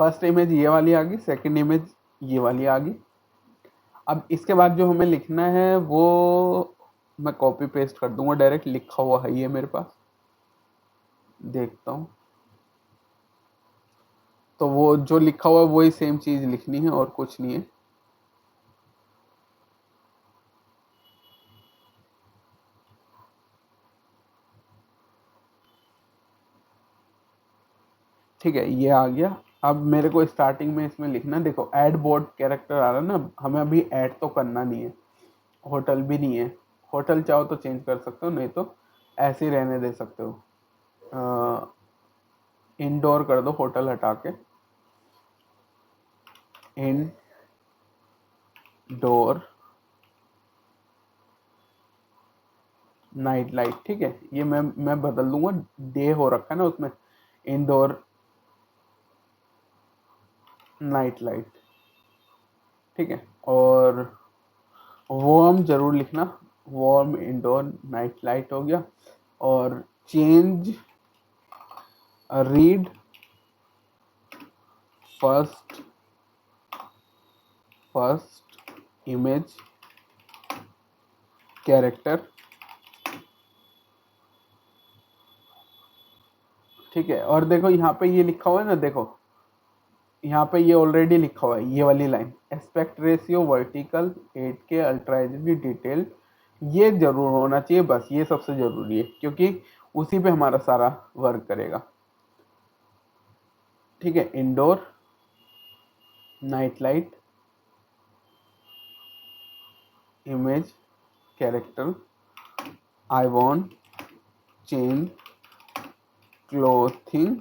First image ये वाली आ गई, सेकंड इमेज ये वाली आ गई। अब इसके बाद जो हमें लिखना है वो मैं कॉपी पेस्ट कर दूंगा, डायरेक्ट लिखा हुआ है ये मेरे पास, देखता हूँ। तो वो जो लिखा हुआ है वही सेम चीज लिखनी है और कुछ नहीं है। ठीक है, ये आ गया। अब मेरे को स्टार्टिंग में इसमें लिखना, देखो ऐड बोर्ड कैरेक्टर आ रहा है ना, हमें अभी ऐड तो करना नहीं है, होटल भी नहीं है। होटल चाहो तो चेंज कर सकते हो, नहीं तो ऐसे ही रहने दे सकते हो। इंडोर कर दो, होटल हटा के इनडोर नाइट लाइट। ठीक है, ये मैं बदल दूंगा, डे हो रखा है ना उसमें, इंडोर नाइट लाइट। ठीक है, और वार्म जरूर लिखना, वार्म इंडोर नाइट लाइट हो गया। और change read first image character. ठीक है, और देखो यहाँ पे ये लिखा हुआ है ना, देखो यहाँ पे ये ऑलरेडी लिखा हुआ है, ये वाली line, aspect ratio vertical 8K ultra HD detail, ये जरूर होना चाहिए, बस ये सबसे जरूरी है क्योंकि उसी पे हमारा सारा वर्क करेगा। ठीक है, indoor night light image character, I want change clothing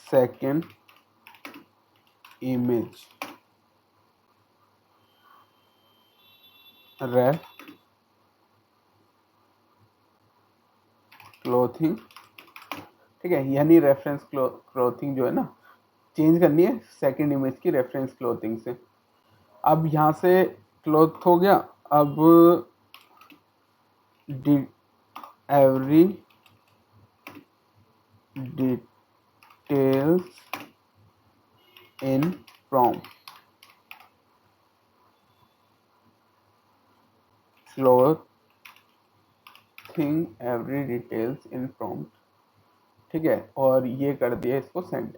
second image ref clothing. ठीक है, यानी रेफरेंस क्लोथिंग जो है ना, चेंज करनी है सेकंड इमेज की रेफरेंस क्लोथिंग से। अब यहाँ से क्लोथ हो गया। अब every details in prompt, clothing every details in prompt. ठीक है, और ये कर दिया इसको सेंड।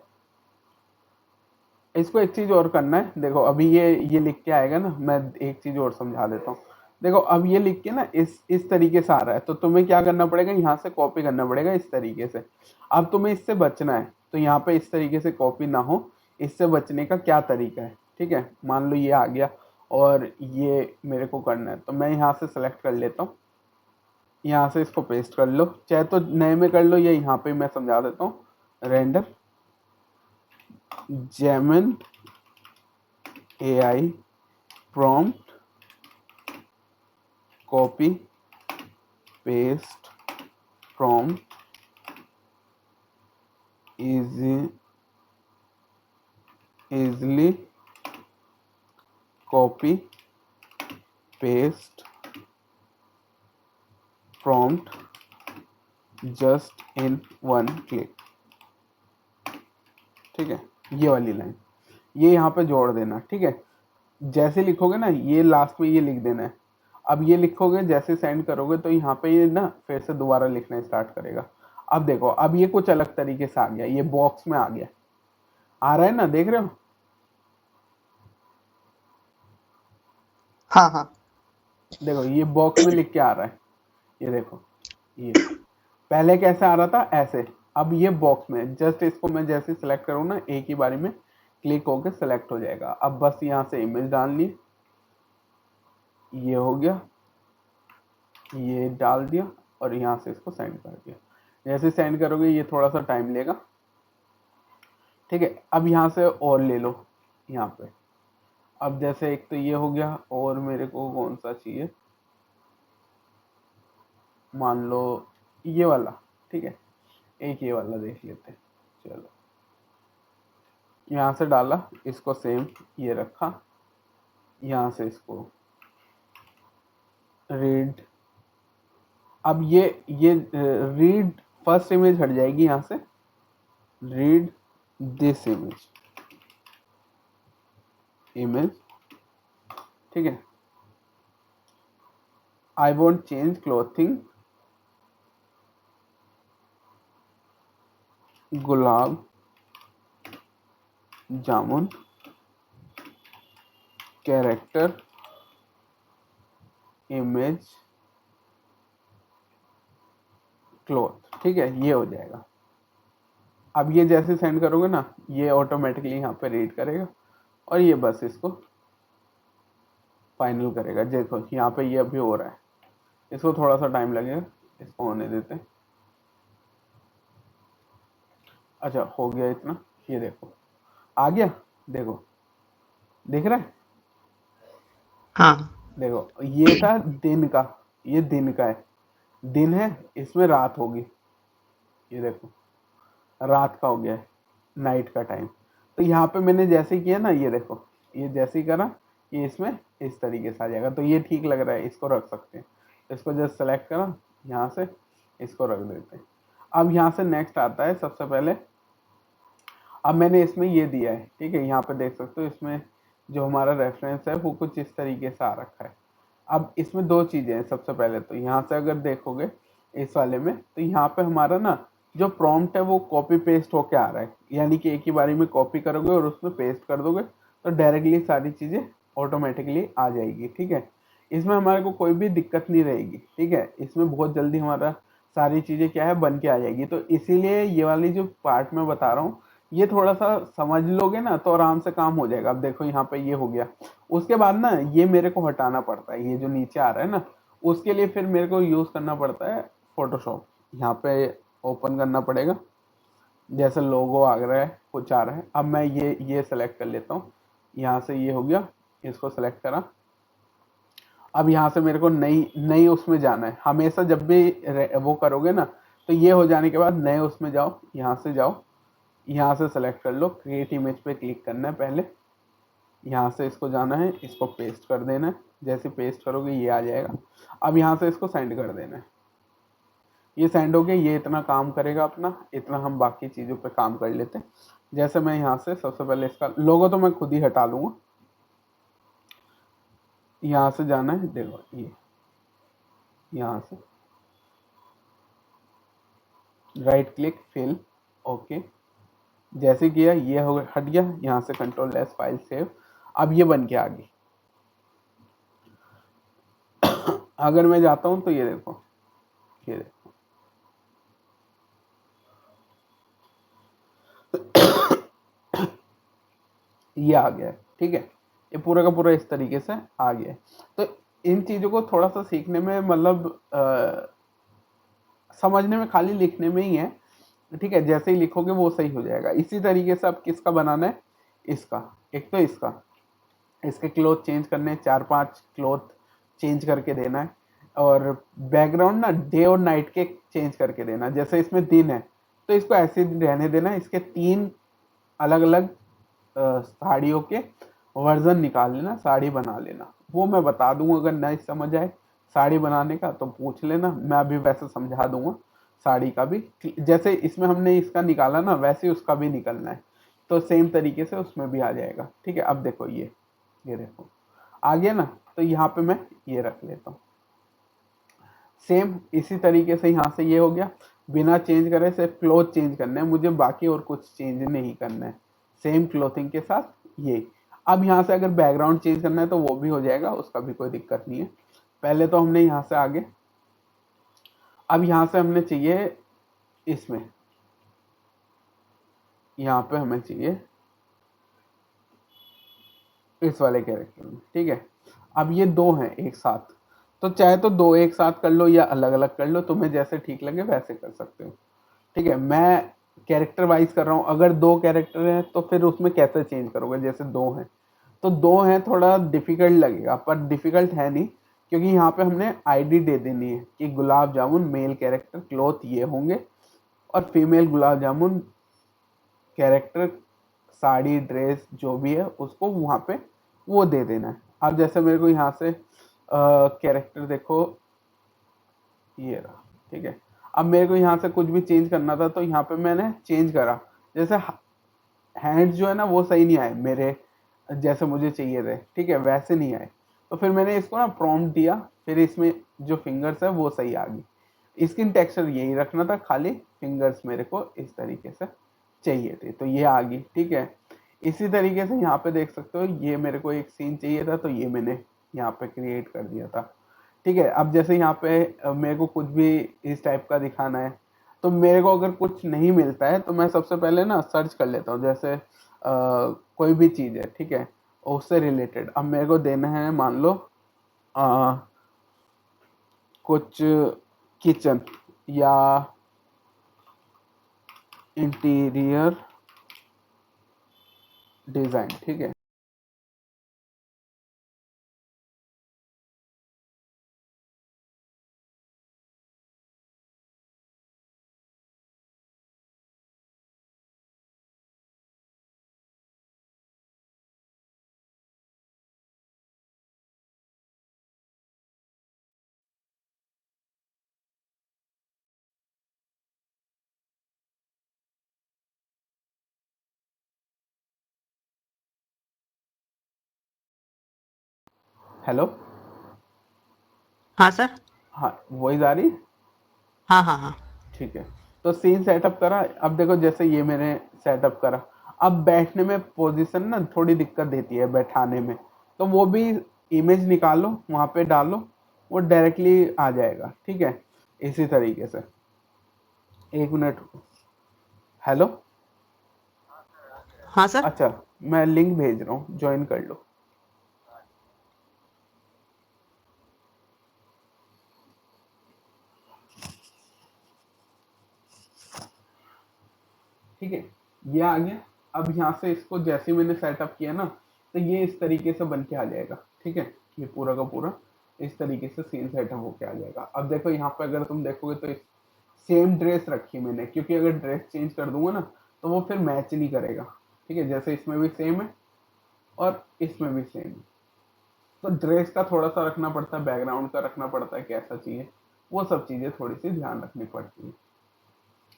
इसको एक चीज और करना है, देखो अभी ये लिख के आएगा ना, मैं एक चीज और समझा देता हूँ। देखो अब ये लिख के ना इस तरीके से आ रहा है, तो तुम्हें क्या करना पड़ेगा, यहाँ से कॉपी करना पड़ेगा इस तरीके से। अब तुम्हें इससे बचना है, तो यहाँ पे इस तरीके से कॉपी ना हो, इससे बचने का क्या तरीका है। ठीक है, मान लो ये आ गया और ये मेरे को करना है, तो मैं यहाँ से सेलेक्ट कर लेता हूँ, यहाँ से इसको पेस्ट कर लो, चाहे तो नए में कर लो या यहाँ पे मैं समझा देता हूँ। Render Gemini AI prompt copy paste prompt easily copy paste prompt just in one click। ठीक है, ये वाली लाइन ये यहाँ पे जोड़ देना। ठीक है, जैसे लिखोगे ना, ये लास्ट में ये लिख देना है। अब ये लिखोगे, जैसे सेंड करोगे तो यहाँ पे ये ना फिर से दोबारा लिखना स्टार्ट करेगा। अब देखो, अब ये कुछ अलग तरीके से आ गया, ये बॉक्स में आ गया, आ रहा है ना, देख रहे हो। हाँ हाँ, देखो ये बॉक्स में लिख के आ रहा है, ये देखो, ये पहले कैसे आ रहा था, ऐसे। अब ये बॉक्स में जस्ट इसको मैं जैसे सिलेक्ट करूँ ना, एक ही बारी में क्लिक होकर सिलेक्ट हो जाएगा। अब बस यहाँ से इमेज डालनी है, ये हो गया, ये डाल दिया और यहाँ से इसको सेंड कर दिया। जैसे सेंड करोगे ये थोड़ा सा टाइम लेगा। ठीक है, अब यहाँ से और ले लो यहाँ पे। अब जैसे एक तो ये हो गया, और मेरे को कौन सा चाहिए, मान लो ये वाला। ठीक है, एक ये वाला देख लेते हैं, चलो यहाँ से डाला, इसको सेम ये रखा, यहाँ से इसको रीड। अब ये रीड फर्स्ट इमेज हट जाएगी यहाँ से, रीड दिस इमेज, ठीक है। I want change clothing gulab jamun character image cloth, ठीक है। ये हो जाएगा। अब ये जैसे सेंड करोगे ना, ये ऑटोमेटिकली यहाँ पे रीड करेगा और ये बस इसको फाइनल करेगा। देखो यहाँ पे ये अभी हो रहा है, इसको थोड़ा सा टाइम लगेगा, इसको होने देते हैं। अच्छा हो गया इतना, ये देखो आ गया, देखो दिख रहा है। हाँ देखो ये था दिन का, ये दिन का है, दिन है, इसमें रात होगी, ये देखो रात का हो गया है, नाइट का टाइम। तो यहाँ पे मैंने जैसे किया ना, ये देखो ये जैसे ही करा, ये इसमें इस तरीके से आ जाएगा। तो ये ठीक लग रहा है, इसको रख सकते हैं। इसको जस्ट सेलेक्ट करा यहाँ से, इसको रख देते हैं। अब यहाँ से नेक्स्ट आता है सबसे पहले, अब मैंने इसमें ये दिया है, ठीक है। यहाँ पे देख सकते हो इसमें जो हमारा रेफरेंस है वो कुछ इस तरीके से आ रखा है। अब इसमें दो चीजें हैं। सबसे पहले तो यहाँ से अगर देखोगे इस वाले में, तो यहाँ पे हमारा ना जो प्रॉम्प्ट है वो कॉपी पेस्ट होके आ रहा है, यानी कि एक ही बारी में कॉपी करोगे और उसमें पेस्ट कर दोगे तो डायरेक्टली सारी चीजें ऑटोमेटिकली आ जाएगी, ठीक है। इसमें हमारे को कोई भी दिक्कत नहीं रहेगी, ठीक है। इसमें बहुत जल्दी हमारा सारी चीजें क्या है बन के आ जाएगी। तो इसीलिए ये वाली जो पार्ट मैं बता रहा हूँ, ये थोड़ा सा समझ लोगे ना तो आराम से काम हो जाएगा। अब देखो यहाँ पे ये हो गया, उसके बाद ना ये मेरे को हटाना पड़ता है, ये जो नीचे आ रहा है ना, उसके लिए फिर मेरे को यूज करना पड़ता है फोटोशॉप। यहाँ पे ओपन करना पड़ेगा, जैसे लोगो आ रहा है कुछ आ रहा है। अब मैं ये सेलेक्ट कर लेता हूँ, यहाँ से ये हो गया, इसको सेलेक्ट करा। अब यहाँ से मेरे को नई नई उसमें जाना है। हमेशा जब भी वो करोगे ना, तो ये हो जाने के बाद नए उसमें जाओ, यहाँ से जाओ, यहाँ से सेलेक्ट कर लो, क्रिएट इमेज पे क्लिक करना है पहले, यहाँ से इसको जाना है, इसको पेस्ट कर देना है। जैसे पेस्ट करोगे ये आ जाएगा। अब यहाँ से इसको सेंड कर देना है, ये सेंड हो गया। ये इतना काम करेगा अपना, इतना हम बाकी चीज़ों पे काम कर लेते हैं। जैसे मैं यहाँ से सबसे पहले इसका लोगो तो मैं खुद ही हटा लूँगा। यहाँ से जाना है, देखो ये यहाँ से राइट क्लिक फिल, ओके जैसे किया ये हो हट गया। यहाँ से कंट्रोल एस फाइल सेव, अब ये बन के आ गई। अगर मैं जाता हूँ तो ये देखो, ये देखो ये आ गया है, ठीक है। ये पूरा का पूरा इस तरीके से आ गया है। तो इन चीज़ों को थोड़ा सा सीखने में मतलब समझने में, खाली लिखने में ही है, ठीक है। जैसे ही लिखोगे वो सही हो जाएगा। इसी तरीके से अब किसका बनाना है, इसका, एक तो इसका, इसके क्लोथ चेंज करने हैं, 4-5 क्लोथ चेंज करके देना है। और बैकग्राउंड ना डे और नाइट के चेंज करके देना। जैसे इसमें दिन है तो इसको ऐसे रहने देना। इसके 3 अलग अलग साड़ियों के वर्जन निकाल लेना, साड़ी बना लेना। वो मैं बता दूंगा, अगर नहीं समझ आए साड़ी बनाने का तो पूछ लेना, मैं अभी वैसे समझा दूंगा। साड़ी का भी जैसे इसमें हमने इसका निकाला ना, वैसे ही उसका भी निकलना है, तो सेम तरीके से उसमें भी आ जाएगा, ठीक है। अब देखो ये देखो आ गया ना। तो यहाँ पे मैं ये रख लेता हूँ। सेम इसी तरीके से यहाँ से ये हो गया। बिना चेंज करे सिर्फ क्लोथ चेंज करना है मुझे, बाकी और कुछ चेंज नहीं करना है। सेम क्लोथिंग के साथ ये। अब यहाँ से अगर बैकग्राउंड चेंज करना है तो वो भी हो जाएगा, उसका भी कोई दिक्कत नहीं है। पहले तो हमने यहाँ से आगे, अब यहाँ से हमने चाहिए इसमें, यहाँ पे हमें चाहिए इस वाले कैरेक्टर में, ठीक है। अब ये 2 हैं एक साथ, तो चाहे तो 2 एक साथ कर लो या अलग अलग कर लो, तुम्हें जैसे ठीक लगे वैसे कर सकते हो, ठीक है। मैं कैरेक्टर वाइज कर रहा हूँ। अगर 2 कैरेक्टर हैं तो फिर उसमें कैसे चेंज करोगे, जैसे 2 हैं तो 2 हैं, थोड़ा डिफिकल्ट लगेगा, पर डिफिकल्ट है नहीं, क्योंकि यहाँ पे हमने आईडी दे देनी है कि gulab jamun male character cloth ये होंगे, और female gulab jamun character sari dress जो भी है उसको वहाँ पे वो दे देना है। अब जैसे मेरे को यहाँ से कैरेक्टर देखो ये रहा, ठीक है। अब मेरे को यहाँ से कुछ भी चेंज करना था तो यहाँ पे मैंने चेंज करा, जैसे हैंड्स जो है ना वो सही नहीं आए मेरे, जैसे मुझे चाहिए थे, ठीक है, वैसे नहीं आए। तो फिर मैंने इसको ना प्रॉम्प्ट दिया, फिर इसमें जो फिंगर्स है वो सही आ गई। स्किन टेक्सचर यही रखना था, खाली फिंगर्स मेरे को इस तरीके से चाहिए थे, तो ये आ गई, ठीक है। इसी तरीके से यहाँ पे देख सकते हो, ये मेरे को एक सीन चाहिए था, तो ये मैंने यहाँ पे क्रिएट कर दिया था, ठीक है। अब जैसे यहाँ पे मेरे को कुछ भी इस टाइप का दिखाना है, तो मेरे को अगर कुछ नहीं मिलता है तो मैं सबसे पहले ना सर्च कर लेता हूँ, जैसे कोई भी चीज़ है, ठीक है, उससे रिलेटेड। अब मेरे को देना है, मान लो अ, कुछ किचन या इंटीरियर डिज़ाइन, ठीक है। हेलो। हाँ सर। हाँ, वॉइस आ रही है? हाँ हाँ हाँ। ठीक है। तो सीन सेटअप करा, अब देखो जैसे ये मैंने सेटअप करा। अब बैठने में पोजीशन ना थोड़ी दिक्कत देती है बैठाने में, तो वो भी इमेज निकालो, वहां पे डालो, वो डायरेक्टली आ जाएगा, ठीक है। इसी तरीके से, एक मिनट। हेलो। हाँ सर। अच्छा, मैं लिंक भेज रहा हूँ, ज्वाइन कर लो। ठीक है, ये आ गया। अब यहाँ से इसको जैसे मैंने सेटअप किया ना, तो ये इस तरीके से बन के आ जाएगा, ठीक है। ये पूरा का पूरा इस तरीके से सीन सेटअप होके आ जाएगा। अब देखो यहाँ पे अगर तुम देखोगे तो सेम ड्रेस रखी मैंने, क्योंकि अगर ड्रेस चेंज कर दूंगा ना तो वो फिर मैच नहीं करेगा, ठीक है। जैसे इसमें भी सेम है और इसमें भी सेम है, तो ड्रेस का थोड़ा सा रखना पड़ता है, बैकग्राउंड का रखना पड़ता है, कैसा चाहिए, वो सब चीज़ें थोड़ी सी ध्यान रखनी पड़ती है।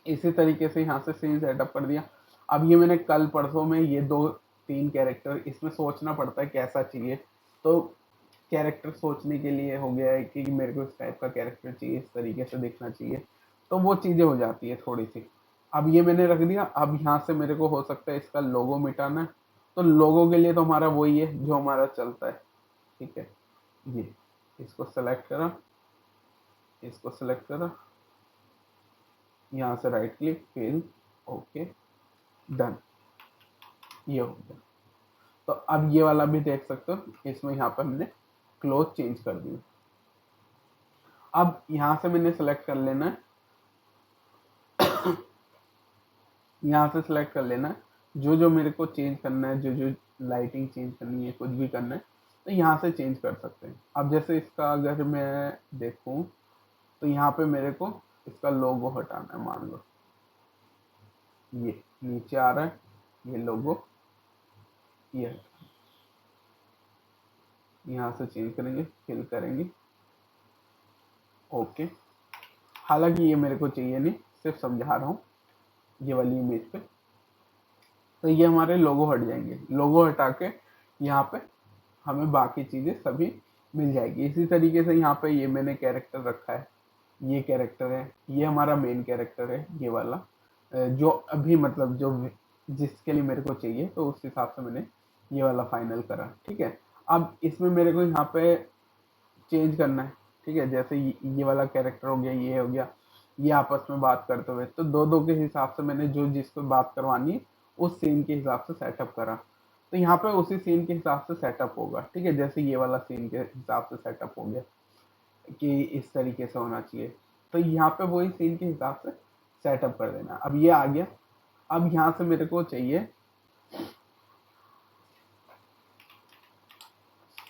इसी तरीके से यहाँ से सीन सेटअप कर दिया। अब ये मैंने कल परसों में ये दो तीन कैरेक्टर, इसमें सोचना पड़ता है कैसा चाहिए, तो कैरेक्टर सोचने के लिए हो गया है कि मेरे को इस टाइप का कैरेक्टर चाहिए, इस तरीके से दिखना चाहिए, तो वो चीज़ें हो जाती है थोड़ी सी। अब ये मैंने रख दिया। अब यहाँ से मेरे को हो सकता है इसका लोगो मिटाना है, तो लोगो के लिए तो हमारा वही है जो हमारा चलता है, ठीक है। ये इसको सेलेक्ट करा, इसको सेलेक्ट करा, यहाँ से right click, fill, okay, done, ये हो गया। तो अब ये वाला भी देख सकते हो, इसमें यहाँ पर हमने क्लोथ चेंज कर दी। अब यहाँ से मैंने सेलेक्ट कर लेना है, यहाँ से सिलेक्ट कर लेना है जो जो मेरे को चेंज करना है, जो जो लाइटिंग चेंज करनी है, कुछ भी करना है, तो यहाँ से चेंज कर सकते हैं। अब जैसे इसका अगर मैं देखूँ, तो यहाँ पे मेरे को इसका लोगो हटाना है, मान लो ये नीचे आ रहा है, ये लोगो, ये यहाँ से चेंज करेंगे, फिल करेंगे, ओके। हालांकि ये मेरे को चाहिए नहीं, सिर्फ समझा रहा हूँ ये वाली इमेज पे। तो ये हमारे लोगो हट जाएंगे, लोगो हटा के यहाँ पे हमें बाकी चीज़ें सभी मिल जाएगी। इसी तरीके से यहाँ पे ये मैंने कैरेक्टर रखा है, ये कैरेक्टर है, ये हमारा मेन कैरेक्टर है, ये वाला जो अभी मतलब जो जिसके लिए मेरे को चाहिए, तो उस हिसाब से मैंने ये वाला फाइनल करा, ठीक है। अब इसमें मेरे को यहाँ पे चेंज करना है, ठीक है। जैसे ये वाला कैरेक्टर हो गया, ये हो गया, ये आपस में बात करते हुए, तो दो दो के हिसाब से मैंने जो जिसको बात करवानी है उस सीन के हिसाब से सेटअप करा, तो यहाँ पे उसी सीन के हिसाब से सेटअप होगा, ठीक है। जैसे ये वाला सीन के हिसाब से सेटअप हो गया कि इस तरीके से होना चाहिए, तो यहाँ पे वही सीन के हिसाब से सेटअप कर देना। अब ये आ गया। अब यहाँ से मेरे को चाहिए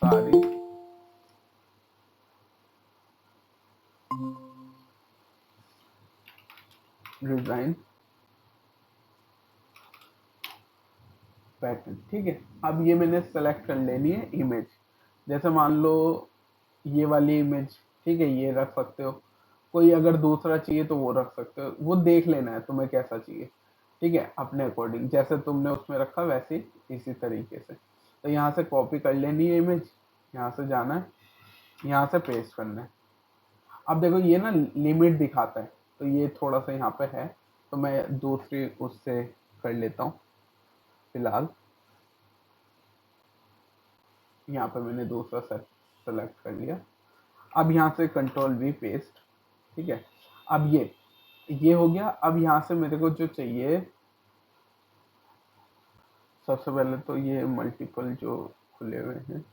सारी डिजाइन पैटर्न, ठीक है। अब ये मैंने सेलेक्ट कर लेनी है इमेज। जैसे मान लो ये वाली इमेज, ठीक है, ये रख सकते हो। कोई अगर दूसरा चाहिए तो वो रख सकते हो, वो देख लेना है तुम्हें कैसा चाहिए। ठीक है, अपने अकॉर्डिंग जैसे तुमने उसमें रखा वैसे ही इसी तरीके से। तो यहाँ से कॉपी कर लेनी है इमेज, यहाँ से जाना है, यहाँ से पेस्ट करना है। अब देखो ये ना लिमिट दिखाता है, तो ये थोड़ा सा यहाँ पे है, तो मैं दूसरी उससे कर लेता हूँ फिलहाल। यहाँ पे मैंने दूसरा सेट सेलेक्ट कर लिया। अब यहाँ से कंट्रोल वी पेस्ट, ठीक है। अब ये हो गया। अब यहाँ से मेरे को जो चाहिए, सबसे पहले तो ये मल्टीपल जो खुले हुए हैं,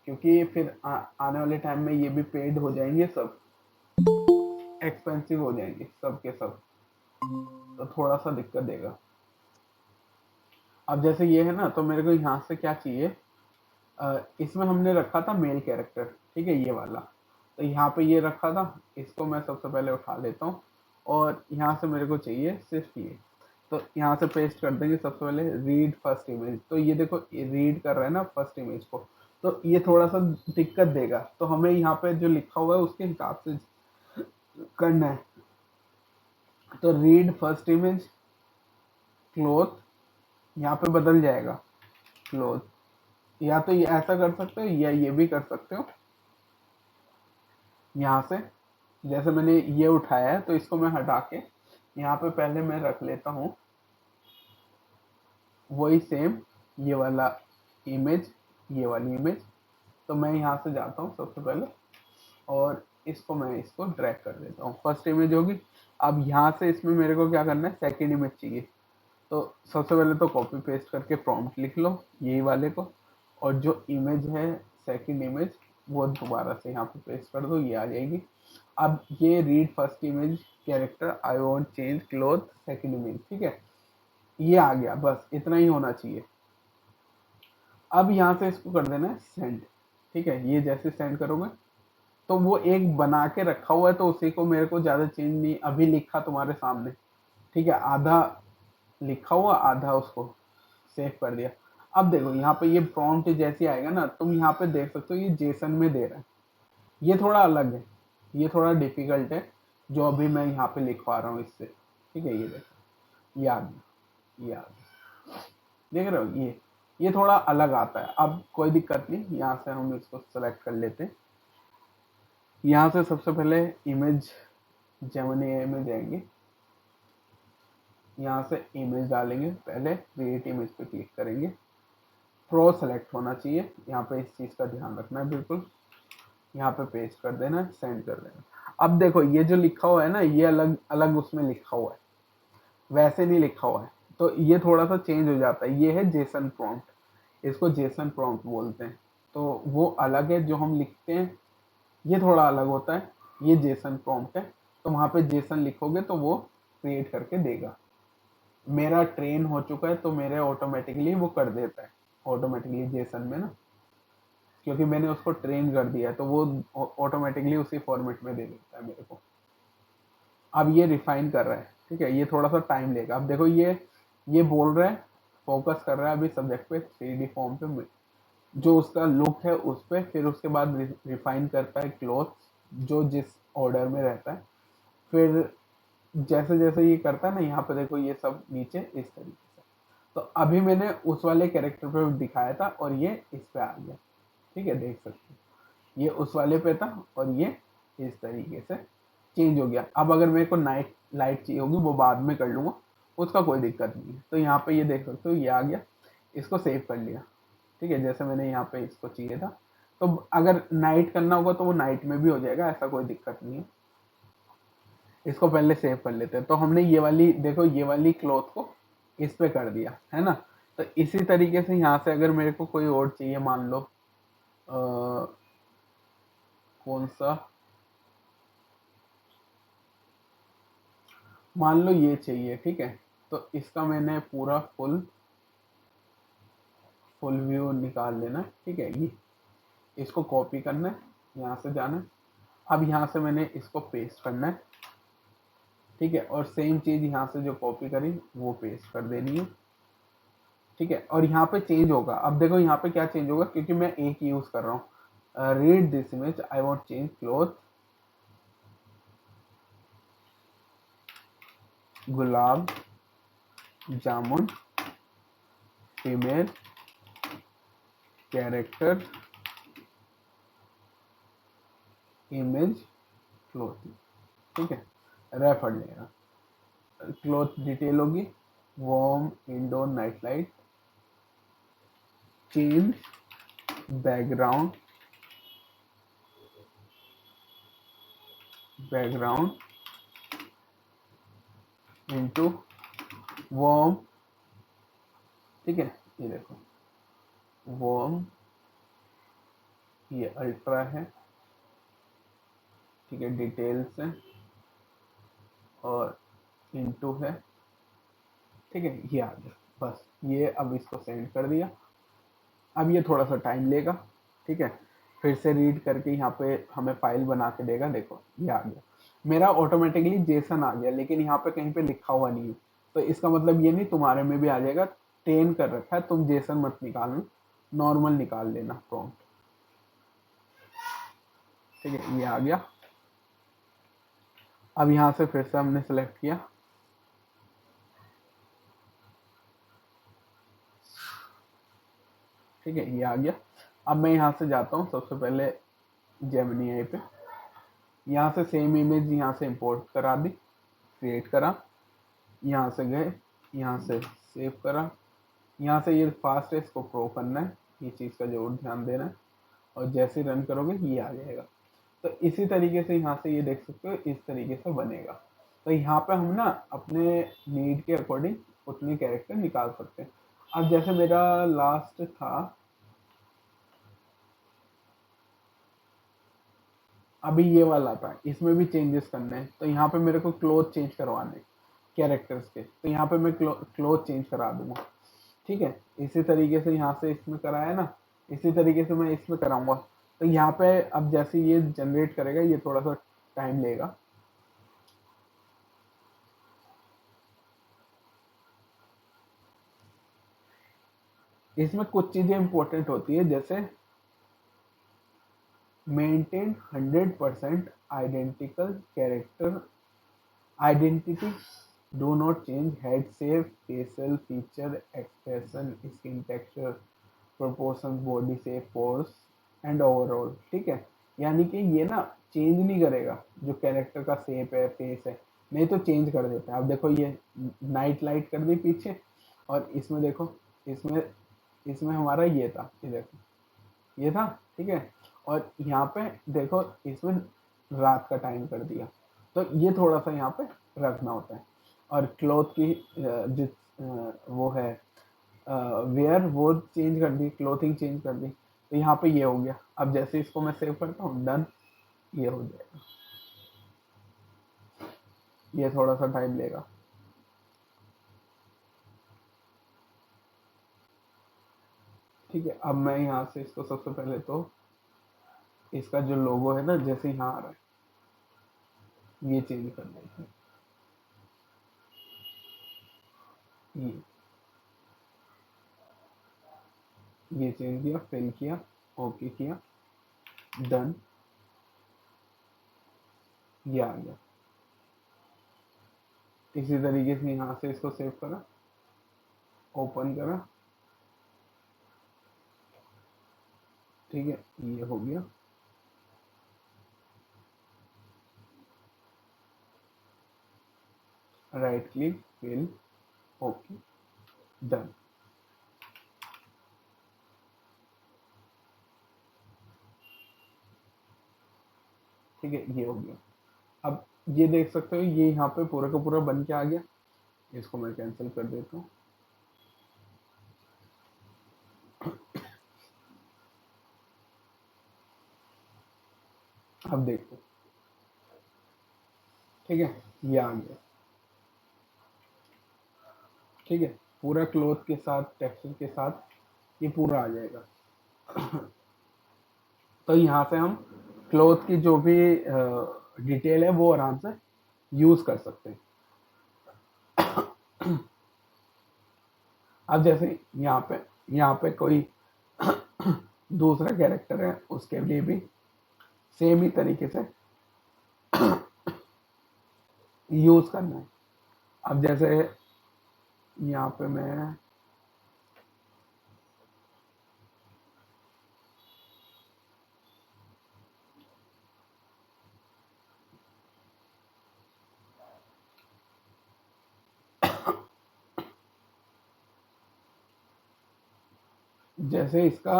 क्योंकि फिर आने वाले टाइम में ये भी पेड हो जाएंगे, सब एक्सपेंसिव हो जाएंगे सब के सब, तो थोड़ा सा दिक्कत देगा। अब जैसे ये है ना, तो मेरे को यहाँ से क्या चाहिए, इसमें हमने रखा था मेल कैरेक्टर, ठीक है, ये वाला। तो यहाँ पे ये रखा था, इसको मैं सबसे पहले उठा लेता हूँ, और यहाँ से मेरे को चाहिए सिर्फ ये। तो यहाँ से पेस्ट कर देंगे सबसे पहले रीड फर्स्ट इमेज। तो ये देखो रीड कर रहा है ना फर्स्ट इमेज को, तो ये थोड़ा सा दिक्कत देगा, तो हमें यहाँ पे जो लिखा हुआ है उसके हिसाब से करना है। तो रीड फर्स्ट इमेज क्लोथ, यहाँ पे बदल जाएगा क्लोथ। या तो ये ऐसा कर सकते हो, या ये भी कर सकते हो। यहाँ से जैसे मैंने ये उठाया है, तो इसको मैं हटा के यहाँ पे पहले मैं रख लेता हूँ वही सेम ये वाला इमेज, ये वाली इमेज। तो मैं यहाँ से जाता हूँ सबसे पहले, और इसको ड्रैग कर देता हूँ, फर्स्ट इमेज होगी। अब यहाँ से इसमें मेरे को क्या करना है, सेकंड इमेज चाहिए। तो सबसे पहले तो कॉपी पेस्ट करके प्रॉम्प्ट लिख लो यही वाले को, और जो इमेज है सेकंड इमेज वो दोबारा से यहाँ पे पेस्ट कर दो, ये आ जाएगी। अब ये read first image character I want change cloth second image, ठीक है, ये आ गया, बस इतना ही होना चाहिए। अब यहाँ से इसको कर देना है सेंड, ठीक है। ये जैसे सेंड करोगे तो वो एक बना के रखा हुआ है, तो उसी को मेरे को ज्यादा चेंज नहीं, अभी लिखा तुम्हारे सामने, ठीक है, आधा लिखा हुआ आधा उसको सेव कर दिया। अब देखो यहाँ पे ये प्रॉम्प्ट जैसे आएगा ना, तुम यहाँ पे देख सकते हो ये जेसन में दे रहा है, ये थोड़ा अलग है, ये थोड़ा डिफिकल्ट है जो अभी मैं यहाँ पे लिखवा रहा हूँ इससे, ठीक है। ये देखो ये आ गया, ये आ गया, देख रहे हो, ये थोड़ा अलग आता है। अब कोई दिक्कत नहीं, यहाँ से हम इसको सेलेक्ट कर लेते हैं। यहाँ से सबसे पहले इमेज जेमिनी में जाएंगे, यहाँ से इमेज डालेंगे, पहले क्रिएट इमेज पे क्लिक करेंगे, प्रो सेलेक्ट होना चाहिए, यहाँ पे इस चीज़ का ध्यान रखना है बिल्कुल। यहाँ पे पेस्ट कर देना, सेंड कर देना। अब देखो ये जो लिखा हुआ है ना, ये अलग अलग उसमें लिखा हुआ है, वैसे नहीं लिखा हुआ है, तो ये थोड़ा सा चेंज हो जाता है। ये है जेसन प्रॉम्प्ट, इसको जेसन प्रॉम्प्ट बोलते हैं। तो वो अलग है जो हम लिखते हैं, ये थोड़ा अलग होता है, ये जेसन प्रॉम्प्ट है। तो वहाँ पे जेसन लिखोगे तो वो क्रिएट करके देगा। मेरा ट्रेन हो चुका है, तो मेरे ऑटोमेटिकली वो कर देता है, ऑटोमेटिकली जेसन में ना, क्योंकि मैंने उसको ट्रेन कर दिया है, तो वो ऑटोमेटिकली उसी फॉर्मेट में दे देता है मेरे को। अब ये रिफाइन कर रहा है, ठीक है, ये थोड़ा सा टाइम लेगा। अब देखो ये बोल रहा है, फोकस कर रहा है अभी सब्जेक्ट पे, 3D फॉर्म पे, जो उसका लुक है उस पे, फिर उसके बाद रिफाइन करता है क्लोथ जो जिस ऑर्डर में रहता है। फिर जैसे जैसे ये करता है ना, यहाँ पे देखो ये सब नीचे इस तरीके से। तो अभी मैंने उस वाले कैरेक्टर पे दिखाया था, और ये इस पे आ गया, ठीक है, देख सकते हैं ये उस वाले पे था, और ये इस तरीके से चेंज हो गया। अब अगर मेरे को नाइट लाइट चाहिए होगी वो बाद में कर लूंगा, उसका कोई दिक्कत नहीं है। तो यहाँ पे ये देख सकते हो ये आ गया, इसको सेव कर लिया, ठीक है, जैसे मैंने यहाँ पे इसको चाहिए था। तो अगर नाइट करना होगा तो वो नाइट में भी हो जाएगा, ऐसा कोई दिक्कत नहीं है। इसको पहले सेव कर लेते हैं। तो हमने ये वाली देखो, ये वाली क्लॉथ को इस पे कर दिया है ना। तो इसी तरीके से यहाँ से अगर मेरे को कोई और चाहिए, मान लो कौन सा, मान लो ये चाहिए, ठीक है, तो इसका मैंने पूरा फुल व्यू निकाल लेना, ठीक है। इसको कॉपी करना है, यहाँ से जाना है, अब यहाँ से मैंने इसको पेस्ट करना है, ठीक है, और सेम चीज यहाँ से जो कॉपी करी वो पेस्ट कर देनी है, ठीक है। और यहाँ पे चेंज होगा, अब देखो यहाँ पे क्या चेंज होगा, क्योंकि मैं एक यूज कर रहा हूँ। Read this image, I want change cloth, gulab jamun female character image cloth, ठीक है, रेफर लेगा। क्लोथ डिटेल होगी warm indoor night light, change background, background into warm, ठीक है, ये देखो वार्म, ये अल्ट्रा है, ठीक है, डिटेल्स है और इनटू है, ठीक है, ये आ गया। बस ये अब इसको सेंड कर दिया। अब ये थोड़ा सा टाइम लेगा, ठीक है, फिर से रीड करके यहाँ पे हमें फाइल बना के देगा। देखो ये आ गया, मेरा ऑटोमेटिकली जेसन आ गया, लेकिन यहाँ पे कहीं पे लिखा हुआ नहीं है, तो इसका मतलब ये नहीं तुम्हारे में भी आ जाएगा। ट्रेन कर रखा है, तुम जेसन मत निकालना, नॉर्मल निकाल लेना प्रॉम्प्ट, ठीक है, ये आ गया। अब यहाँ से फिर से हमने सेलेक्ट किया, ठीक है, ये आ गया। अब मैं यहाँ से जाता हूँ सबसे पहले जेमिनी आई पे, यहाँ से सेम इमेज यहाँ से इंपोर्ट करा दी, क्रिएट करा, यहाँ से गए, यहाँ से सेव करा, यहाँ से ये फास्ट है, इसको प्रो करना है, ये चीज़ का जरूर ध्यान देना है, और जैसे रन करोगे ये आ जाएगा। तो इसी तरीके से यहाँ से ये देख सकते हो, इस तरीके से बनेगा। तो यहाँ पे हम ना अपने नीड के अकॉर्डिंग उतने कैरेक्टर निकाल सकते हैं। अब जैसे मेरा लास्ट था, अभी ये वाला था, इसमें भी चेंजेस करने हैं, तो यहाँ पे मेरे को क्लोथ चेंज करवाने कैरेक्टर्स के, तो यहाँ पे मैं क्लोथ चेंज करा दूंगा, ठीक है। इसी तरीके से यहाँ से इसमें कराया ना, इसी तरीके से मैं इसमें कराऊंगा। तो यहाँ पे अब जैसे ये जनरेट करेगा, ये थोड़ा सा टाइम लेगा, इसमें कुछ चीजें इंपॉर्टेंट होती है, जैसे maintain 100% identical character identity, do not change head shape, facial feature, expression, skin texture, proportion, body shape, pores and overall, ठीक है। यानी कि ये ना चेंज नहीं करेगा, जो कैरेक्टर का शेप है, फेस है, नहीं तो चेंज कर देता है। अब देखो ये नाइट लाइट कर दी पीछे, और इसमें देखो, इसमें इसमें हमारा ये था, ये देखो ये था, ठीक है, और यहाँ पे देखो इसमें रात का टाइम कर दिया, तो ये थोड़ा सा यहाँ पे रखना होता है। और क्लॉथ की जिस वो है वेयर, वो चेंज कर दी, क्लोथिंग चेंज कर दी, तो यहाँ पे ये हो गया। अब जैसे इसको मैं सेव करता हूँ, डन, ये हो जाएगा, ये थोड़ा सा टाइम लेगा, ठीक है। अब मैं यहाँ से इसको सबसे पहले तो इसका जो लोगो है ना, जैसे यहाँ आ रहा है, ये चेंज कर देते हैं, ये चेंज किया, फिल किया, ओके किया, डन, ये आ गया। इसी तरीके से यहाँ से इसको सेव करा, ओपन करा, ठीक है, ये हो गया। Right click, fill, okay, done, ठीक है, ये हो गया। अब ये देख सकते हो, ये यहाँ पे पूरा का पूरा बन के आ गया, इसको मैं कैंसिल कर देता हूँ। अब देखो, ठीक है, ये आ गया, ठीक है, पूरा क्लॉथ के साथ, टेक्सचर के साथ ये पूरा आ जाएगा। तो यहाँ से हम क्लोथ की जो भी डिटेल है वो आराम से यूज कर सकते हैं। अब जैसे यहाँ पे कोई दूसरा कैरेक्टर है, उसके लिए भी सेम ही तरीके से यूज करना है। अब जैसे यहाँ पे मैं जैसे इसका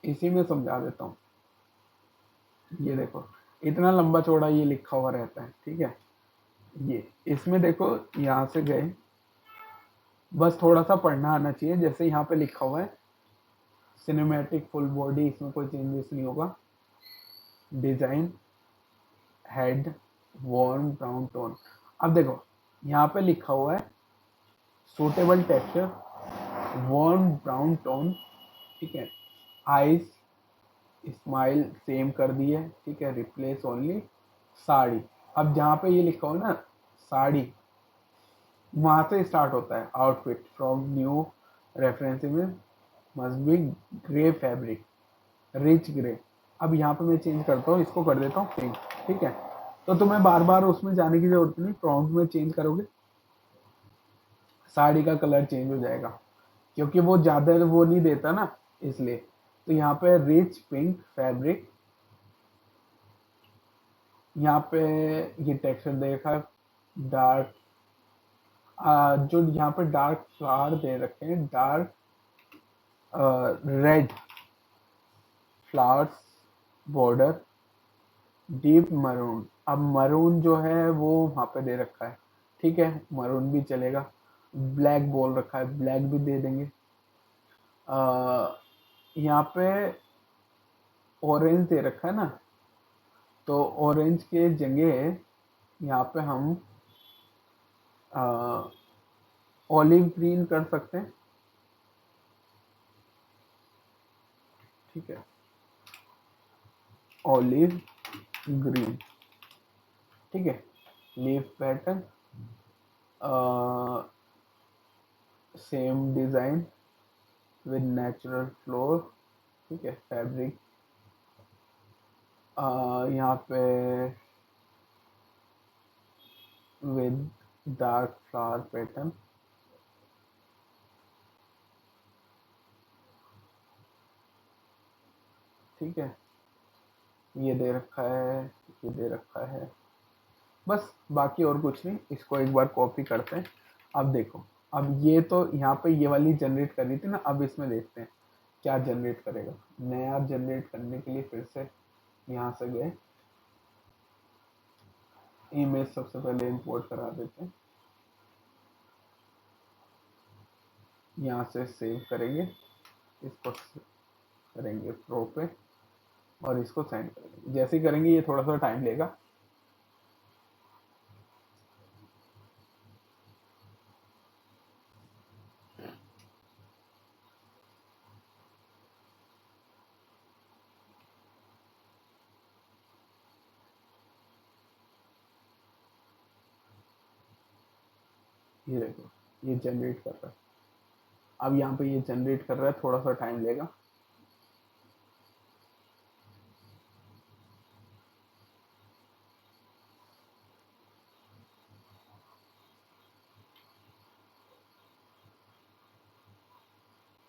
इसी में समझा देता हूँ। ये देखो, इतना लंबा चौड़ा ये लिखा हुआ रहता है, ठीक है। ये इसमें देखो, यहाँ से गए, बस थोड़ा सा पढ़ना आना चाहिए। जैसे यहाँ पे लिखा हुआ है सिनेमैटिक फुल बॉडी, इसमें कोई चेंजेस नहीं होगा। Design head warm brown tone. अब देखो यहाँ पे लिखा हुआ है suitable texture warm brown tone, ठीक है। आइज स्माइल सेम कर दी है, ठीक है। Replace only sari. अब जहाँ पे ये लिखा हो ना साड़ी, वहां से स्टार्ट होता है आउटफिट फ्रॉम न्यू रेफरेंस में must be grey fabric rich grey. अब यहाँ पे मैं चेंज करता हूँ, इसको कर देता हूँ पिंक, ठीक है। तो तुम्हें बार बार उसमें जाने की जरूरत नहीं, प्रॉम्प्ट में चेंज करोगे साड़ी का कलर चेंज हो जाएगा, क्योंकि वो ज्यादा वो नहीं देता ना, इसलिए। तो यहाँ पे रिच पिंक फैब्रिक, यहाँ पे ये टेक्सचर देखा डार्क, जो यहाँ पे डार्क फ्लावर दे रखे हैं, dark red flowers border, deep maroon. अब मरून जो है वो वहां पे दे रखा है, ठीक है, मरून भी चलेगा। ब्लैक बोल रखा है, ब्लैक भी दे देंगे। यहाँ पे ऑरेंज दे रखा है ना, तो ऑरेंज के जगह यहाँ पे हम ऑलिव ग्रीन कर सकते हैं, ठीक है। ऑलिव ग्रीन, ठीक है। Leaf pattern same design with natural floor, ठीक है। फैब्रिक यहाँ पे विद डार्क फ्लावर पैटर्न, ठीक है। ये दे रखा है, ये दे रखा है, बस बाकी और कुछ नहीं। इसको एक बार कॉपी करते हैं। अब देखो, अब ये तो यहाँ पे ये वाली जनरेट कर रही थी ना, अब इसमें देखते हैं क्या जनरेट करेगा। नया जनरेट करने के लिए फिर से यहाँ से गए, इमेज सबसे पहले इंपोर्ट करा देते हैं, यहाँ से सेव करेंगे, इसको करेंगे प्रो पे और इसको सेंड करेंगे। जैसे ही करेंगे ये थोड़ा सा टाइम लेगा। ये देखो, ये जनरेट कर रहा है। अब यहाँ पे ये जनरेट कर रहा है, थोड़ा सा टाइम लेगा।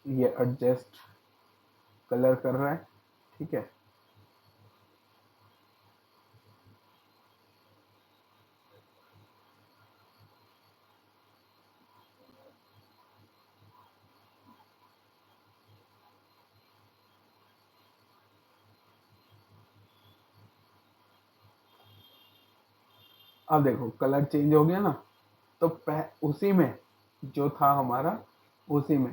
ये एडजस्ट कलर कर रहा है, ठीक है। अब देखो कलर चेंज हो गया ना, तो उसी में जो था हमारा, उसी में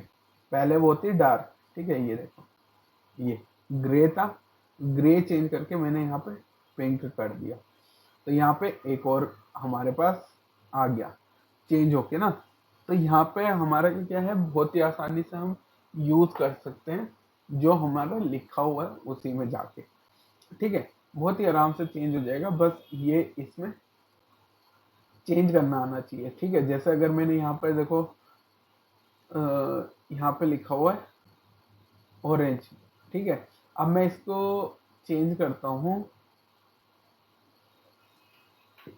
पहले वो थी डार्क, ठीक है। ये देखो, ये ग्रे था, ग्रे चेंज करके मैंने यहाँ पे पिंक कर दिया। तो यहाँ पे एक और हमारे पास आ गया चेंज होके ना। तो यहाँ पे हमारा क्या है, बहुत ही आसानी से हम यूज कर सकते हैं जो हमारा लिखा हुआ है उसी में जाके। ठीक है, बहुत ही आराम से चेंज हो जाएगा, बस ये इसमें चेंज करना आना चाहिए। ठीक है, जैसे अगर मैंने यहाँ पे देखो यहाँ पे लिखा हुआ है ऑरेंज। ठीक है, अब मैं इसको चेंज करता हूँ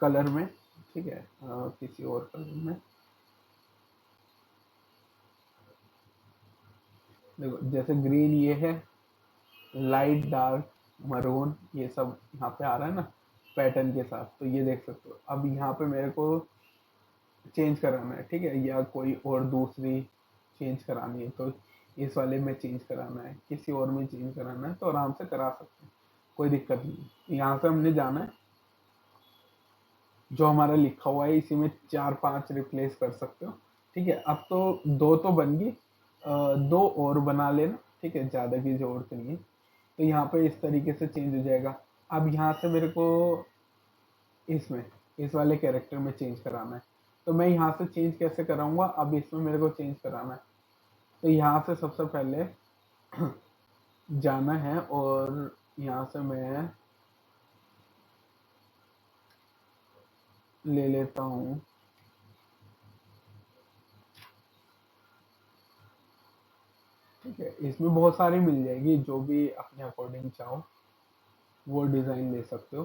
कलर में। ठीक है, किसी और कलर में। देखो जैसे ग्रीन ये है, लाइट डार्क मरून ये सब यहाँ पे आ रहा है ना पैटर्न के साथ, तो ये देख सकते हो। अब यहाँ पे मेरे को चेंज कराना है, ठीक है, या कोई और दूसरी चेंज करानी है तो इस वाले में चेंज कराना है, किसी और में चेंज कराना है, तो आराम से करा सकते हैं, कोई दिक्कत नहीं। यहाँ से हमने जाना है, जो हमारा लिखा हुआ है इसी में 4-5 रिप्लेस कर सकते हो। ठीक है, अब तो 2 तो बन गई, 2 और बना लेना। ठीक है, ज़्यादा की जरूरत नहीं है। तो यहाँ पे इस तरीके से चेंज हो जाएगा। अब यहाँ से मेरे को इसमें इस वाले कैरेक्टर में चेंज कराना है, तो मैं यहाँ से चेंज कैसे कराऊंगा? अब इसमें मेरे को चेंज कराना है, तो यहाँ से सबसे पहले जाना है और यहाँ से मैं ले लेता हूँ। ठीक है, इसमें बहुत सारी मिल जाएगी, जो भी अपने अकॉर्डिंग चाहो वो डिज़ाइन ले सकते हो।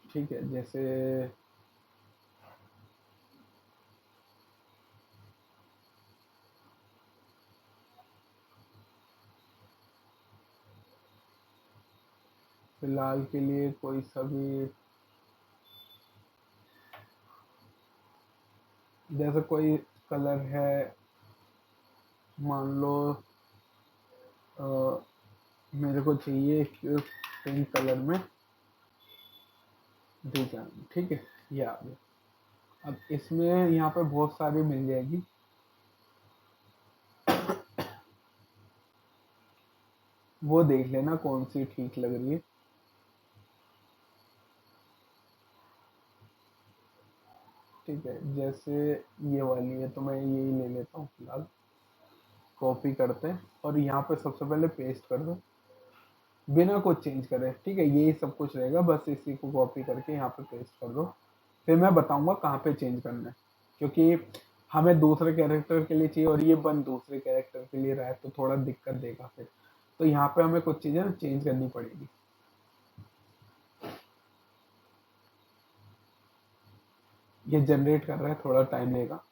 ठीक है, जैसे फिलहाल के लिए कोई सा भी, जैसे कोई कलर है, मान लो अ, मेरे को चाहिए पिंक कलर में डिजाइन। ठीक है, ये आ गया। अब इसमें यहाँ पे बहुत सारी मिल जाएगी, वो देख लेना कौन सी ठीक लग रही है। ठीक है, जैसे ये वाली है तो मैं यही ले लेता हूँ फिलहाल। कॉपी करते हैं और यहाँ पे सबसे पहले पेस्ट कर दो, बिना कुछ चेंज करे। ठीक है, यही सब कुछ रहेगा, बस इसी को कॉपी करके यहाँ पे पेस्ट कर दो। फिर मैं बताऊंगा कहाँ पे चेंज करना है, क्योंकि हमें दूसरे कैरेक्टर के लिए चाहिए और ये बन दूसरे कैरेक्टर के लिए रहा है, तो थोड़ा दिक्कत देगा फिर। तो यहाँ पे हमें कुछ चीजें चेंज करनी पड़ेगी। ये जनरेट कर रहा है, थोड़ा टाइम लेगा।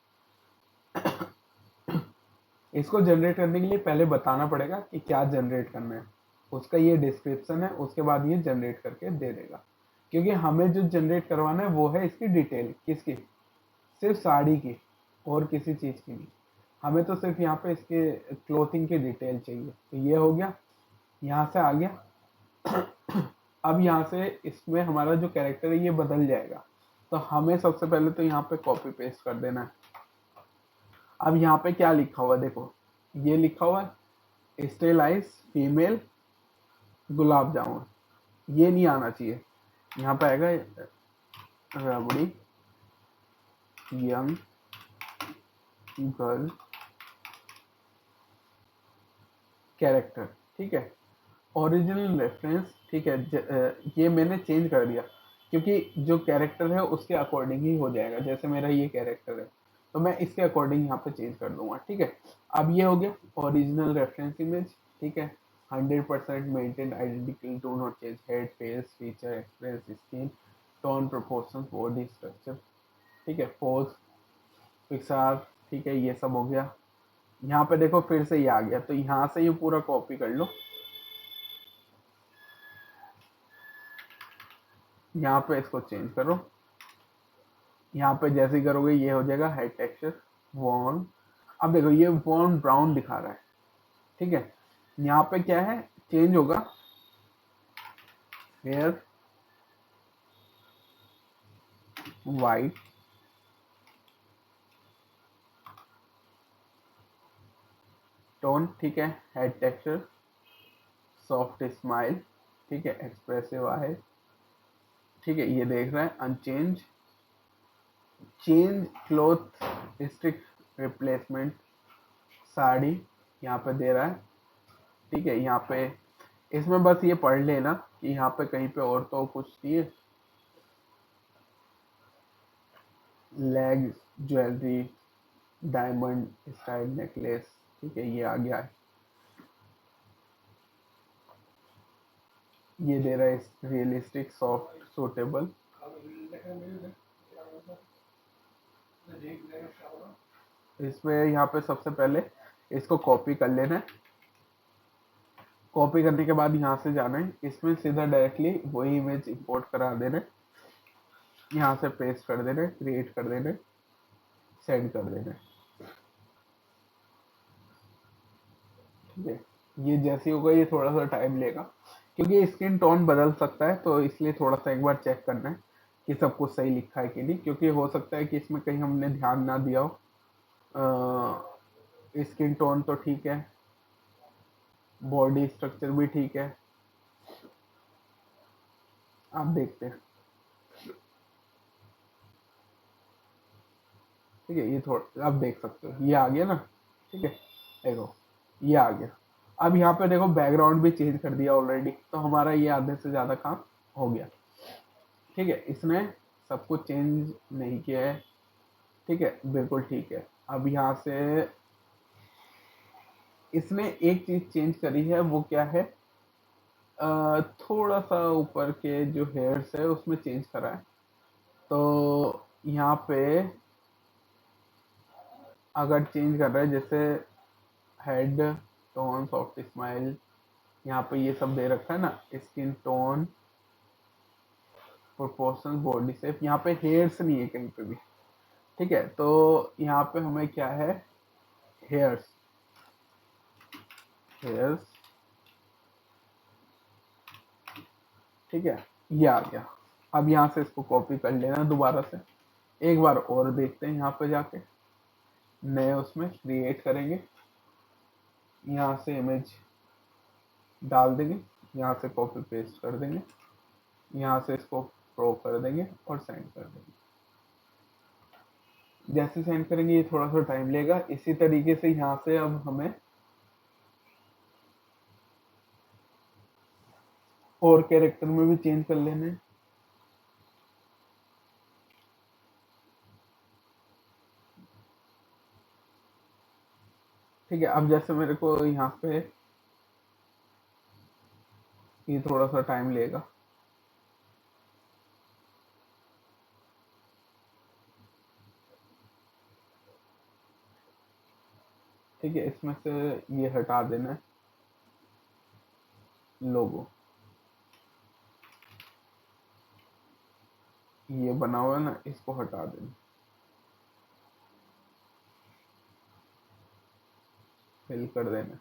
इसको जनरेट करने के लिए पहले बताना पड़ेगा कि क्या जनरेट करना है, उसका ये डिस्क्रिप्शन है, उसके बाद ये जनरेट करके दे देगा। क्योंकि हमें जो जनरेट करवाना है वो है इसकी डिटेल, किसकी? सिर्फ साड़ी की, और किसी चीज की नहीं। हमें तो सिर्फ यहाँ पे इसके क्लोथिंग की डिटेल चाहिए। तो ये हो गया, यहाँ से आ गया। अब यहाँ से इसमें हमारा जो कैरेक्टर है ये बदल जाएगा, तो हमें सबसे पहले तो यहाँ पे कॉपी पेस्ट कर देना है। अब यहाँ पे क्या लिखा हुआ देखो, ये लिखा हुआ है स्टेलाइज फीमेल गुलाब जामुन, ये नहीं आना चाहिए। यहाँ पे आएगा रबड़ी यंग गर्ल कैरेक्टर। ठीक है, ओरिजिनल रेफरेंस। ठीक है, ये मैंने चेंज कर दिया, क्योंकि जो कैरेक्टर है उसके अकॉर्डिंग ही हो जाएगा। जैसे मेरा ये कैरेक्टर है तो मैं इसके अकॉर्डिंग यहाँ पे चेंज कर दूंगा। ठीक है, अब ये हो गया ओरिजिनल रेफरेंस इमेज। ठीक है, 100% maintain identical, do not change head face feature express skin tone proportion body structure. ठीक है, पोज पिक्सार। ठीक है, ये सब हो गया। यहाँ पे देखो फिर से ये आ गया, तो यहाँ से ये पूरा कॉपी कर लो, यहाँ पे इसको चेंज करो। यहाँ पे जैसे ही करोगे ये हो जाएगा हेड टेक्सचर वॉर्न। अब देखो ये वॉर्न ब्राउन दिखा रहा है। ठीक है, यहाँ पे क्या है चेंज होगा, हेयर वाइट टोन। ठीक है, हेड टेक्सचर सॉफ्ट स्माइल। ठीक है, एक्सप्रेसिव आई। ठीक है, ये देख रहा है unchange. Change cloth stick replacement sari यहाँ पे दे रहा है। ठीक है। यहाँ पे इसमें बस ये पढ़ लेना कि यहाँ पे कहीं पे और तो कुछ नहीं है। Leg jewellery, diamond style necklace, ठीक है, ये आ गया है। ये दे रहा है रियलिस्टिक सॉफ्ट सूटेबल। इसमें यहाँ पे सबसे पहले इसको कॉपी कर लेना है। कॉपी करने के बाद यहाँ से जाना है, इसमें सीधा डायरेक्टली वही इमेज इंपोर्ट करा देना है, यहाँ से पेस्ट कर देना है, क्रिएट कर देना है, सेंड कर देना है। ठीक है, ये जैसे होगा ये थोड़ा सा टाइम लेगा क्योंकि स्किन टोन बदल सकता है, तो इसलिए थोड़ा सा एक बार चेक करना है कि सब कुछ सही लिखा है कि नहीं, क्योंकि हो सकता है कि इसमें कहीं हमने ध्यान ना दिया हो। स्किन टोन तो ठीक है, बॉडी स्ट्रक्चर भी ठीक है, आप देखते हैं। ठीक है, ये थोड़ा आप देख सकते हो, ये आ गया ना। ठीक है, देखो ये आ गया। अब यहाँ पे देखो बैकग्राउंड भी चेंज कर दिया ऑलरेडी, तो हमारा ये आधे से ज़्यादा काम हो गया। ठीक है, इसने सब कुछ चेंज नहीं किया है। ठीक है, बिल्कुल ठीक है। अब यहाँ से इसने एक चीज़ चेंज करी है, वो क्या है, थोड़ा सा ऊपर के जो हेयर्स है उसमें चेंज करा है। तो यहाँ पे अगर चेंज कर रहा है, जैसे हेड टोन, सॉफ्ट स्माइल, यहाँ पे ये सब दे रखा है ना, skin tone, proportion, body shape, यहाँ पे हेयर्स नहीं है कहीं पे भी। ठीक है, तो यहाँ पे हमें क्या है, हेयर्स, हेयर्स, ठीक है, ये आ गया। अब यहाँ से इसको कॉपी कर लेना दोबारा से, एक बार और देखते हैं। यहाँ पे जाके नए उसमें क्रिएट करेंगे, यहाँ से इमेज डाल देंगे, यहाँ से कॉपी पेस्ट कर देंगे, यहाँ से इसको प्रो कर देंगे और सेंड कर देंगे। जैसे सेंड करेंगे ये थोड़ा सा टाइम लेगा। इसी तरीके से यहाँ से अब हमें और कैरेक्टर में भी चेंज कर लेने हैं। ठीक है, अब जैसे मेरे को यहाँ पे ये थोड़ा सा टाइम लेगा। ठीक है, इसमें से ये हटा देना है, लोगो ये बना हुआ है ना, इसको हटा देना, फिल कर देना,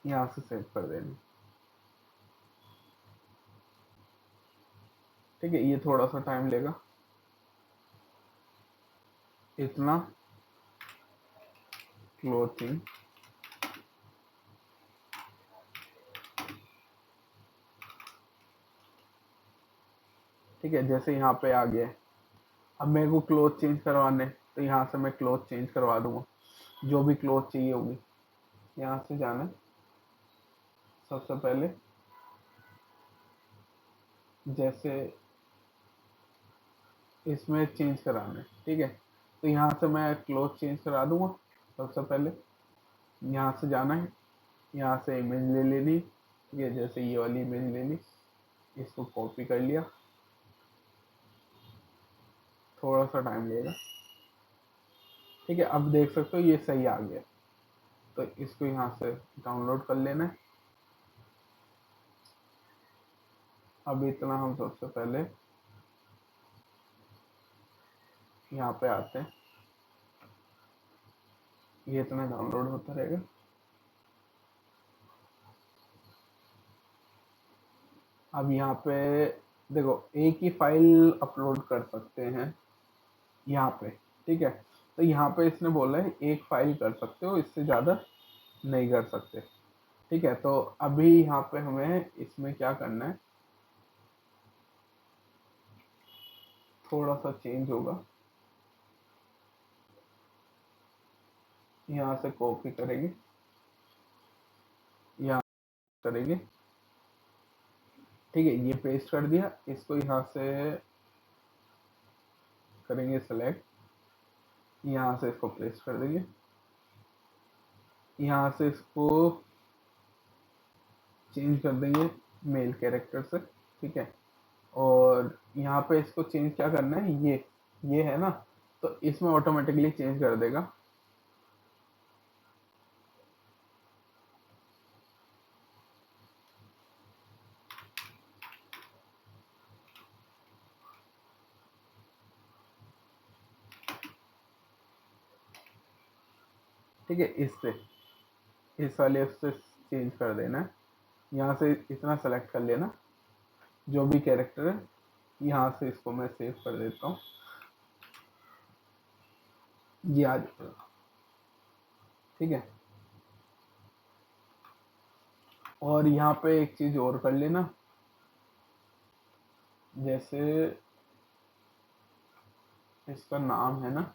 यहाँ से सेव कर देना। ठीक है, ये थोड़ा सा टाइम लेगा। इतना क्लोथिंग, ठीक है, जैसे यहाँ पे आ गया। अब मेरे को क्लोथ चेंज करवाने, तो यहाँ से मैं क्लोथ चेंज करवा दूंगा, जो भी क्लोथ चाहिए होगी। यहाँ से जाना है, सबसे पहले जैसे इसमें चेंज कराना है। ठीक है, तो यहाँ से मैं क्लोथ चेंज करा दूंगा। सबसे पहले यहाँ से जाना है, यहाँ से इमेज ले लेनी। ठीक है, जैसे ये वाली इमेज ले ली, इसको कॉपी कर लिया, थोड़ा सा टाइम लेगा। ठीक है, अब देख सकते हो ये सही आ गया। तो इसको यहाँ से डाउनलोड कर लेना है। अब इतना हम सबसे पहले यहाँ पे आते हैं, ये इतना डाउनलोड होता रहेगा। अब यहाँ पे देखो एक ही फाइल अपलोड कर सकते हैं यहाँ पे। ठीक है, तो यहाँ पे इसने बोला है एक फाइल कर सकते हो, इससे ज़्यादा नहीं कर सकते। ठीक है, तो अभी यहाँ पे हमें इसमें क्या करना है, थोड़ा सा चेंज होगा। यहाँ से कॉपी करेंगे, करेंगे। ठीक है, ये पेस्ट कर दिया, इसको यहाँ से करेंगे सेलेक्ट, यहाँ से इसको पेस्ट कर देंगे, यहाँ से इसको चेंज कर देंगे मेल कैरेक्टर से। ठीक है, और यहाँ पे इसको चेंज क्या करना है, ये है ना, तो इसमें ऑटोमेटिकली चेंज कर देगा। ठीक है, इससे इस वाले से चेंज कर देना है, यहाँ से इतना सेलेक्ट कर लेना जो भी कैरेक्टर है, यहाँ से इसको मैं सेव कर देता हूँ, ये आ जाएगा। ठीक है, और यहाँ पे एक चीज और कर लेना, जैसे इसका नाम है ना,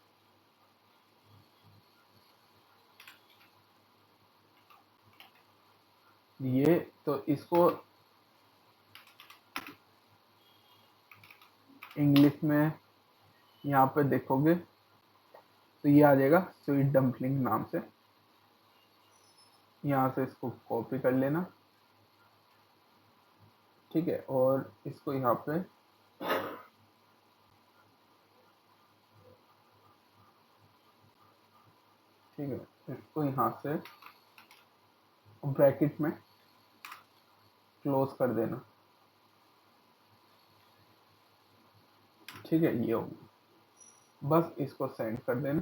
ये, तो इसको इंग्लिश में यहाँ पे देखोगे तो ये आ जाएगा स्वीट डम्पलिंग नाम से। यहाँ से इसको कॉपी कर लेना। ठीक है, और इसको यहाँ पे ठीक है, इसको यहाँ से ब्रैकेट में क्लोज कर देना। ठीक है, ये हो गया, बस इसको सेंड कर देना।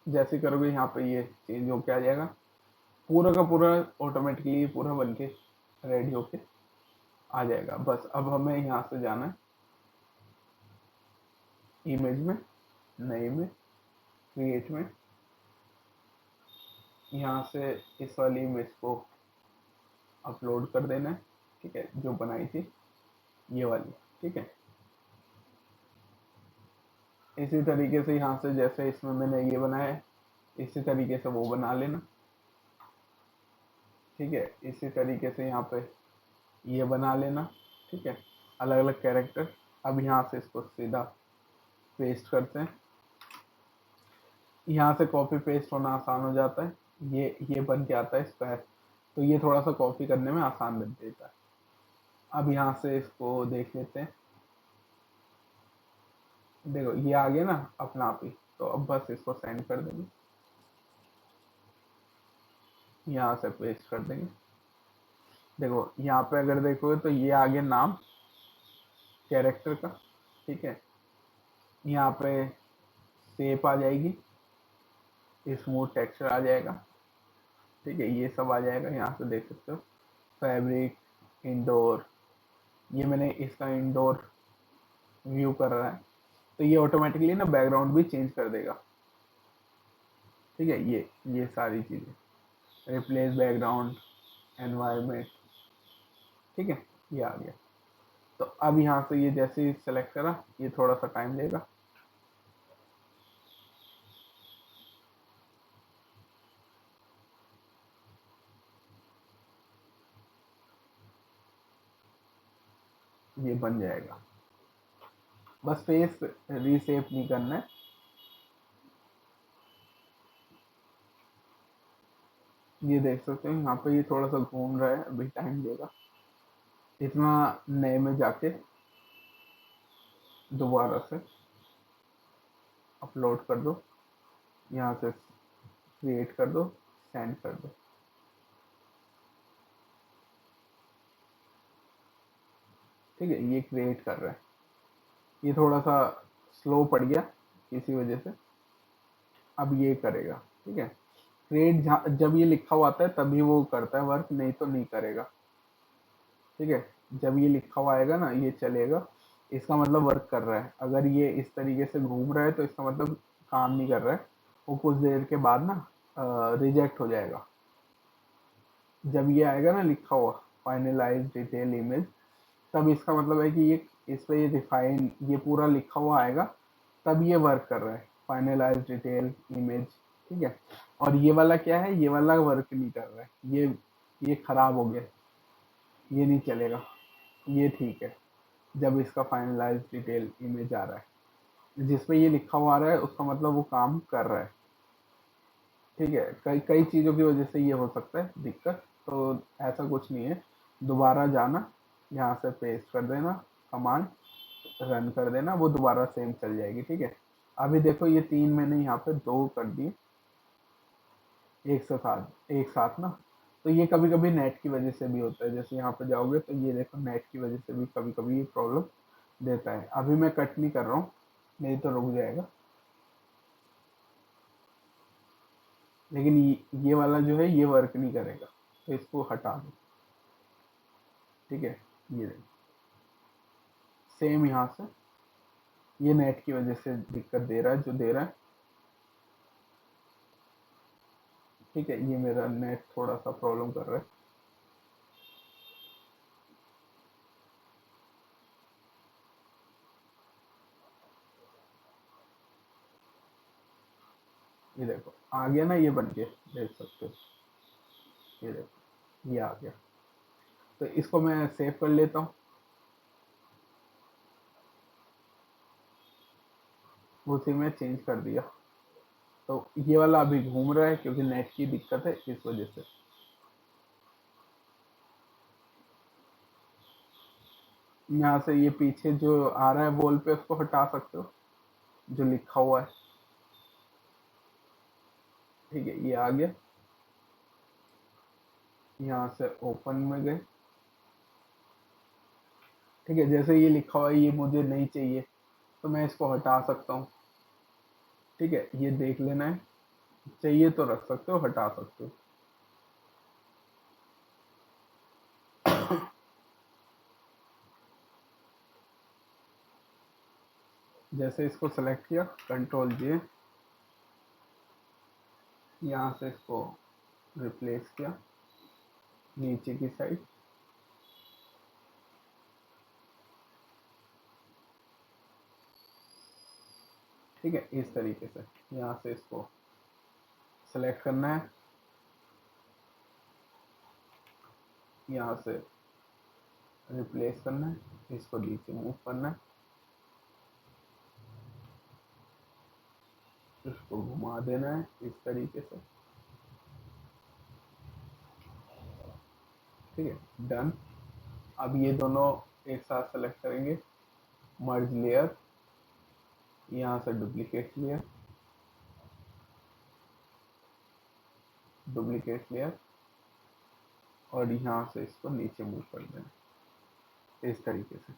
जैसे करोगे यहाँ पे ये चेंज होके आ जाएगा, पूरा का पूरा ऑटोमेटिकली पूरा बन के रेडी होके आ जाएगा। बस अब हमें यहाँ से जाना है इमेज में, नए में, क्रिएट में, यहाँ से इस वाली इमेज को अपलोड कर देना है। ठीक है, जो बनाई थी ये वाली। ठीक है, इसी तरीके से यहाँ से जैसे इसमें मैंने ये बनाया है, इसी तरीके से वो बना लेना। ठीक है, इसी तरीके से यहाँ पे ये बना लेना। ठीक है, अलग अलग कैरेक्टर। अब यहाँ से इसको सीधा पेस्ट करते हैं, यहाँ से कॉपी पेस्ट होना आसान हो जाता है, ये बन के आता है स्क्वायर, तो ये थोड़ा सा कॉपी करने में आसान बन देता है। अब यहाँ से इसको देख लेते हैं, देखो ये आ गया ना अपना आप ही, तो अब बस इसको सेंड कर देंगे, यहाँ से पेस्ट कर देंगे। देखो यहाँ पे अगर देखोगे तो ये आ गया नाम कैरेक्टर का। ठीक है, यहाँ पे शेप आ जाएगी, स्मूथ टेक्सचर आ जाएगा। ठीक है, ये सब आ जाएगा, यहाँ से देख सकते हो फैब्रिक, इंडोर, ये मैंने इसका इंडोर व्यू कर रहा है, तो ये ऑटोमेटिकली ना बैकग्राउंड भी चेंज कर देगा। ठीक है, ये सारी चीज़ें, रिप्लेस बैकग्राउंड, एनवायरनमेंट। ठीक है, ये आ गया। तो अब यहाँ से ये जैसे ही सेलेक्ट करा, ये थोड़ा सा टाइम लेगा। ये बन जाएगा, बस फेस रीसेप नहीं करना है। ये देख सकते हैं यहाँ पे ये थोड़ा सा घूम रहा है, अभी टाइम लेगा। इतना नए में जाके दोबारा से अपलोड कर दो, यहाँ से क्रिएट कर दो, सेंड कर दो। ठीक है, ये क्रिएट कर रहा है, ये थोड़ा सा स्लो पड़ गया किसी वजह से, अब ये करेगा। ठीक है, क्रिएट जब ये लिखा हुआ आता है तभी वो करता है वर्क, नहीं तो नहीं करेगा। ठीक है, जब ये लिखा हुआ आएगा ना ये चलेगा, इसका मतलब वर्क कर रहा है। अगर ये इस तरीके से घूम रहा है तो इसका मतलब काम नहीं कर रहा है, वो कुछ देर के बाद ना रिजेक्ट हो जाएगा। जब ये आएगा ना लिखा हुआ फाइनलाइज डिटेल इमेज, तब इसका मतलब है कि ये इस पे ये रिफाइन ये पूरा लिखा हुआ आएगा, तब ये वर्क कर रहा है फाइनलाइज डिटेल इमेज। ठीक है। और ये वाला क्या है, ये वाला वर्क नहीं कर रहा है, ये खराब हो गया, ये नहीं चलेगा, ये ठीक है। जब इसका फाइनलाइज डिटेल इमेज आ रहा है जिसपे ये लिखा हुआ आ रहा है, उसका मतलब वो काम कर रहा है। ठीक है, कई कई चीज़ों की वजह से ये हो सकता है दिक्कत, तो ऐसा कुछ नहीं है। दोबारा जाना, यहाँ से पेस्ट कर देना कमांड, रन कर देना, वो दोबारा सेम चल जाएगी। ठीक है, अभी देखो ये 3 मैंने यहाँ पे 2 कर दिए एक साथ ना। तो ये कभी कभी नेट की वजह से भी होता है, जैसे यहाँ पे जाओगे तो ये देखो नेट की वजह से भी कभी कभी ये प्रॉब्लम देता है। अभी मैं कट नहीं कर रहा हूँ, नहीं तो रुक जाएगा। लेकिन ये वाला जो है ये वर्क नहीं करेगा, तो इसको हटा दो। ठीक है, ये देखो सेम यहाँ से, ये नेट की वजह से दिक्कत दे रहा है जो दे रहा है। ठीक है, ये मेरा नेट थोड़ा सा प्रॉब्लम कर रहा है। ये देखो आ गया ना, ये बन गया, देख सकते हो। ये देखो ये आ गया। तो इसको मैं सेव कर लेता हूँ, उसी में चेंज कर दिया। तो ये वाला अभी घूम रहा है क्योंकि नेट की दिक्कत है इस वजह से। यहाँ से ये पीछे जो आ रहा है वॉल पे, उसको हटा सकते हो जो लिखा हुआ है। ठीक है, ये आ गया। यहाँ से ओपन में गए। ठीक है, जैसे ये लिखा हुआ है ये मुझे नहीं चाहिए, तो मैं इसको हटा सकता हूँ। ठीक है, ये देख लेना है, चाहिए तो रख सकते हो, हटा सकते हो। जैसे इसको सेलेक्ट किया, कंट्रोल जे, यहाँ से इसको रिप्लेस किया नीचे की साइड। ठीक है, इस तरीके से यहाँ से इसको सेलेक्ट करना है, यहाँ से रिप्लेस करना है, इसको नीचे मूव करना है, इसको घुमा देना है इस तरीके से। ठीक है, डन। अब ये दोनों एक साथ सेलेक्ट करेंगे, मर्ज लेयर, यहाँ से डुप्लीकेट लेयर, और यहाँ से इसको नीचे मूव कर देना इस तरीके से।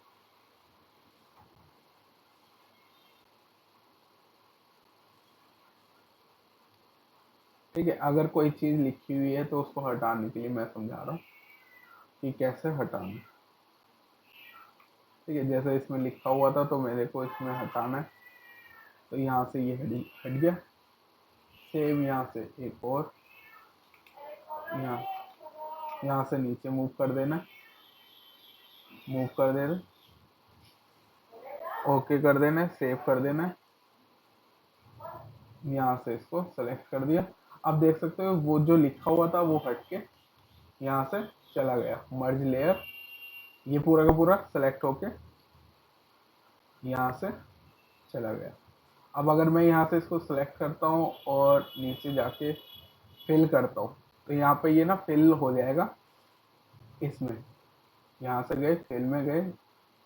ठीक है, अगर कोई चीज लिखी हुई है तो उसको हटाने के लिए मैं समझा रहा हूँ कि कैसे हटाना। ठीक है, जैसे इसमें लिखा हुआ था तो मेरे को इसमें हटाना है, तो यहाँ से ये हट गया। सेम यहाँ से एक और, यहाँ यहाँ से नीचे मूव कर देना, मूव कर देना, ओके कर देना, सेव कर देना। यहाँ से इसको सेलेक्ट कर दिया। अब देख सकते हो वो जो लिखा हुआ था वो हट के यहाँ से चला गया। मर्ज लेयर, ये पूरा का पूरा सेलेक्ट होके यहाँ से चला गया। अब अगर मैं यहाँ से इसको सेलेक्ट करता हूँ और नीचे जाके फिल करता हूँ, तो यहाँ पे ये ना फिल हो जाएगा इसमें। यहाँ से गए फिल में गए,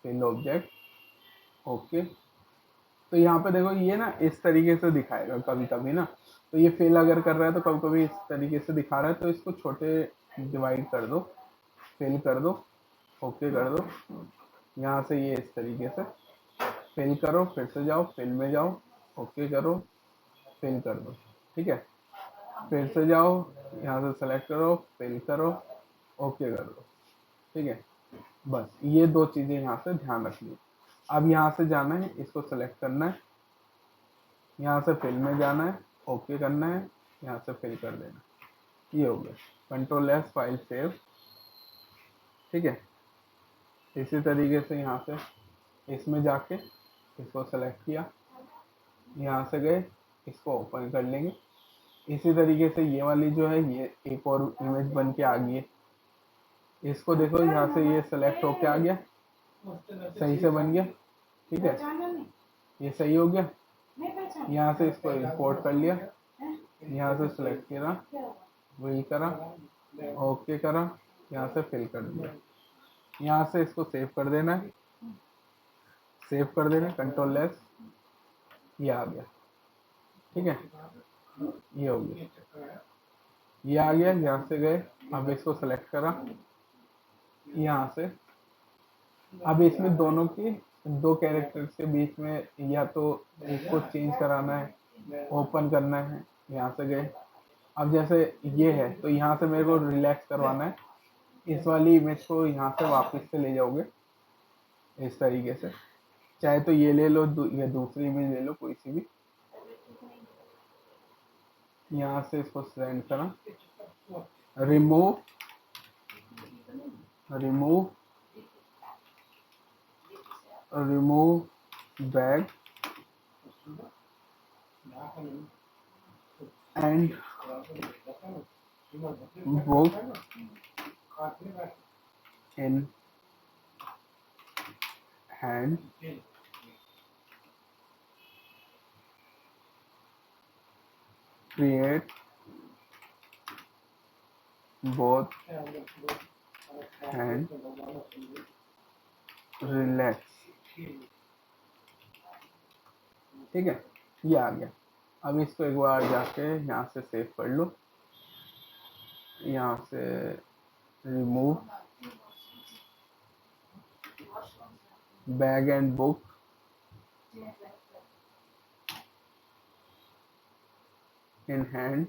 फिल ऑब्जेक्ट, ओके। तो यहाँ पे देखो ये ना इस तरीके से दिखाएगा कभी कभी ना, तो ये फिल अगर कर रहा है तो कभी कभी इस तरीके से दिखा रहा है, तो इसको छोटे डिवाइड कर दो, फिल कर दो, ओके कर दो। यहाँ से ये इस तरीके से फिल करो, फिर से जाओ फिल में जाओ, ओके करो, फिल कर दो। ठीक है, फिर से जाओ, यहाँ से सेलेक्ट करो, फिल करो, ओके कर दो। ठीक है, बस ये दो चीजें यहाँ से ध्यान रखनी। अब यहाँ से जाना है, इसको सेलेक्ट करना है, यहाँ से फिल में जाना है, ओके करना है, यहाँ से फिल कर देना। ये हो गया, कंट्रोल एस, फाइल सेव। ठीक है, इसी तरीके से यहाँ से इसमें जाके इसको सेलेक्ट किया, यहाँ से गए, इसको ओपन कर लेंगे इसी तरीके से ये वाली जो है ये एक और इमेज बन के आ गई है। इसको देखो यहाँ से ये सिलेक्ट होके आ गया, सही से बन गया, ठीक है, ये सही हो गया। यहाँ से इसको इंपोर्ट कर लिया, यहाँ से सिलेक्ट करा, वही करा, ओके करा, यहाँ से फिल कर दिया, यहाँ से इसको सेव कर देना है, सेव कर देना, कंट्रोल लेस, ये आ गया, ठीक है, ये हो गया, ये आ गया। यहाँ से गए, अब इसको सेलेक्ट करा, यहाँ से अब इसमें दोनों की दो कैरेक्टर्स के बीच में या तो एक को चेंज कराना है, ओपन करना है, यहाँ से गए। अब जैसे ये है तो यहाँ से मेरे को रिलैक्स करवाना है, इस वाली इमेज को यहाँ से वापस से ले जाओगे इस तरीके से, चाहे तो ये ले लो या दूसरी इमेज ले लो, कोई सी भी। यहाँ से इसको सेंड करा, remove remove remove bag and book in hand, create both hand, relax, ठीक है, ये आ गया। अब इसको एक बार जाके यहाँ से सेव कर लो, यहाँ से remove bag and book in hand,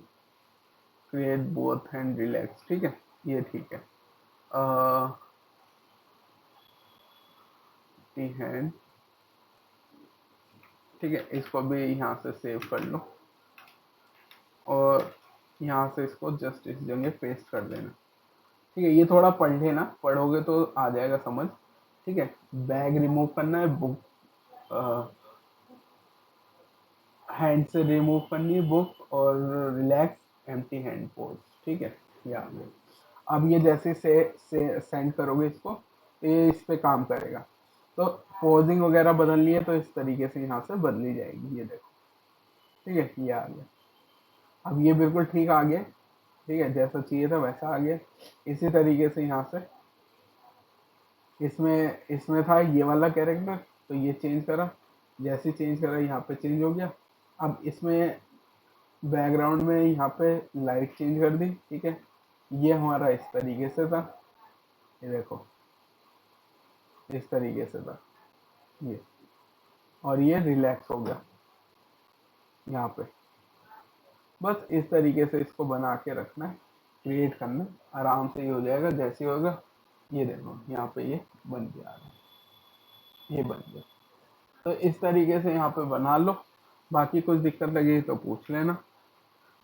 create both hand, relax, ठीक है, ये ठीक है। हैंड, ठीक है, इसको भी यहाँ से सेव कर लो और यहाँ से इसको जस्ट इस जगह पेस्ट कर देना, ठीक है। ये थोड़ा पढ़ लेना, पढ़ोगे तो आ जाएगा समझ, ठीक है। बैग रिमूव करना है, बुक हैंड से रिमूव करनी है बुक, और रिलैक्स एम्प्टी हैंड पोज, ठीक है, ये आ गया। अब ये जैसे से सेंड करोगे इसको, ये इस पे काम करेगा। तो पोजिंग वगैरह बदलनी है तो इस तरीके से यहाँ से बदली जाएगी, ये देखो, ठीक है, ये आ गया। अब ये बिल्कुल ठीक आ गया, ठीक है, जैसा चाहिए था वैसा आ गया। इसी तरीके से यहाँ से इसमें था ये वाला कैरेक्टर, तो ये चेंज करा, जैसे चेंज करा यहाँ पे चेंज हो गया। अब इसमें बैकग्राउंड में यहाँ पे लाइट चेंज कर दी, ठीक है, ये हमारा इस तरीके से था, ये देखो इस तरीके से था ये, और ये रिलैक्स हो गया यहाँ पे। बस इस तरीके से इसको बना के रखना है, क्रिएट करना, आराम से ये हो जाएगा। जैसे होगा ये देखो यहाँ पे ये बन गया, ये बन गया। तो इस तरीके से यहाँ पे बना लो, बाकी कुछ दिक्कत लगी तो पूछ लेना।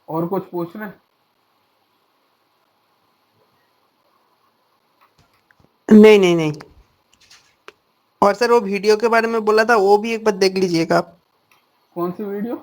और कुछ पूछना है? नहीं नहीं नहीं। और सर वो वीडियो के बारे में बोला था, वो भी एक बार देख लीजिएगा आप। कौन सी वीडियो?